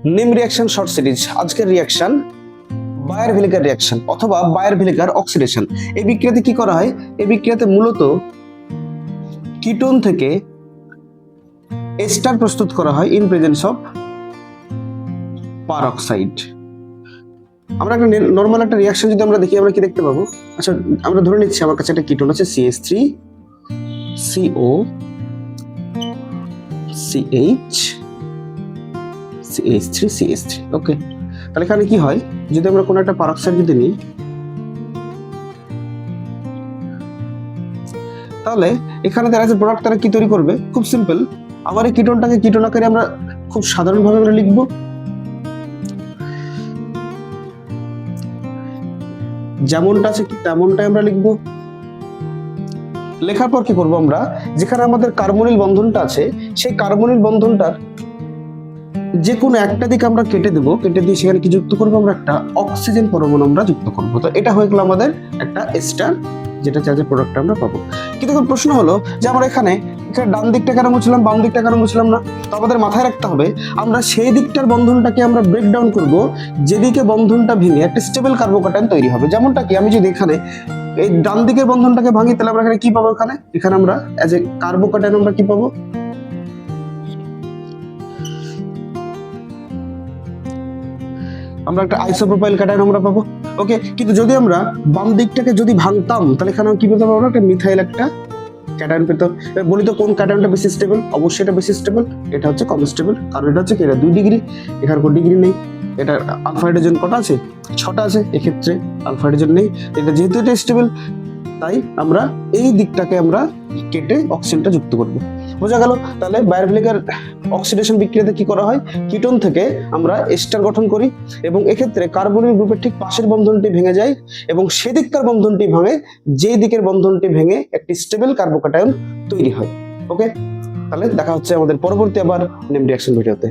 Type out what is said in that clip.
Name reaction short series. আজকের reaction buyer-vinegar reaction অথবা buyer-vinegar oxidation. এই বিক্রিয়াতে কি করা হয়? এই বিক্রিয়াতে মূলত কিটোন থেকে এস্টার প্রস্তুত করা হয় ইন প্রেজেন্স অফ পারঅক্সাইড। আমরা একটা নরমাল একটা রিয়াকশন যদি আমরা দেখি, আমরা কি দেখতে পাবো? আচ্ছা, আমরা ধরে নিচ্ছি আমার কাছে একটা কিটোন আছে CH3 CO CH CH3 CH3। ওকে, তাহলে এখানে কি হয়, যদি আমরা কোনো একটা পারঅক্সাইড যদি নিই, তাহলে এখানে তারা যে প্রোডাক্ট তারা কি তৈরি করবে, খুব সিম্পল। আবার এই কিটোনটাকে কিটোন আকারে আমরা খুব সাধারণভাবে আমরা লিখব, যেমনটা আছে কি তেমনটাই আমরা লিখব। লেখার পর কি করব আমরা, যেখানে আমাদের কার্বনিল বন্ধনটা আছে সেই কার্বনিল বন্ধনটার যে কোনো একটা দিকে আমরা কেটে দেব, কেটে দিয়ে সেখানে কি যুক্ত করবো, আমরা একটা অক্সিজেন পরমাণু আমরা যুক্ত করবো। তো এটা হয়ে গেল আমাদের একটা এস্টার, যেটা চার্জের প্রোডাক্ট আমরা পাবো। কিন্তু এখন প্রশ্ন হলো যে আমরা এখানে ডান দিকটা কেন মুছলাম, বাম দিকটা কেন মুছলাম না? তো আমাদের মাথায় রাখতে হবে আমরা সেই দিকটার বন্ধনটাকে আমরা ব্রেকডাউন করব, যেদিকে বন্ধনটা ভেঙে একটা স্টেবল কার্বোক্যাটায়ন তৈরি হবে। যেমনটা কি আমি যদি এখানে এই ডান দিকের বন্ধনটাকে ভাঙি, তাহলে আমরা এখানে কি পাবো? এখানে আমরা অ্যাজ এ কার্বোক্যাটায়ন আমরা কি পাবো? আমরা একটা আইসোপ্রোপাইল ক্যাটায়ন আমরা পাবো। ওকে, কিন্তু যদি আমরা বাম দিকটাকে যদি ভাঙতাম, তাহলে এখানে কি পেতে পারবো? একটা মিথাইল একটা ক্যাটায়ন পেতাম। বলি তো কোন ক্যাটায়নটা বেশি স্টেবল? অবশ্যই এটা বেশি স্টেবল, এটা হচ্ছে কম স্টেবল, কারণ এটা হচ্ছে কি, এটা 2 ডিগ্রি, এখানে কোনো ডিগ্রি নেই। এটা আলফা হাইড্রোজেন কটা আছে? 6টা আছে, এক্ষেত্রে আলফা হাইড্রোজেন নেই। এটা যেহেতু এটা স্টেবল, তাই আমরা এই দিকটাকে আমরা কেটে অক্সিজেনটা যুক্ত করব। বোঝা গেল? তাহলে বায়ার-ভিনেগার অক্সিডেশন বিক্রিয়াতে কি করা হয়, কিটোন থেকে আমরা এস্টার গঠন করি এবং এক্ষেত্রে কার্বনিল গ্রুপের ঠিক পাশের বন্ধনটি ভেঙে যায় এবং সেদিককার বন্ধনটি ভাঙে, যে দিকের বন্ধনটি ভেঙে একটি স্টেবল কার্বোক্যাটায়ন তৈরি হয়। ওকে, তাহলে দেখা হচ্ছে আমাদের পরবর্তী আবার নেম রিঅ্যাকশন ভিডিওতে।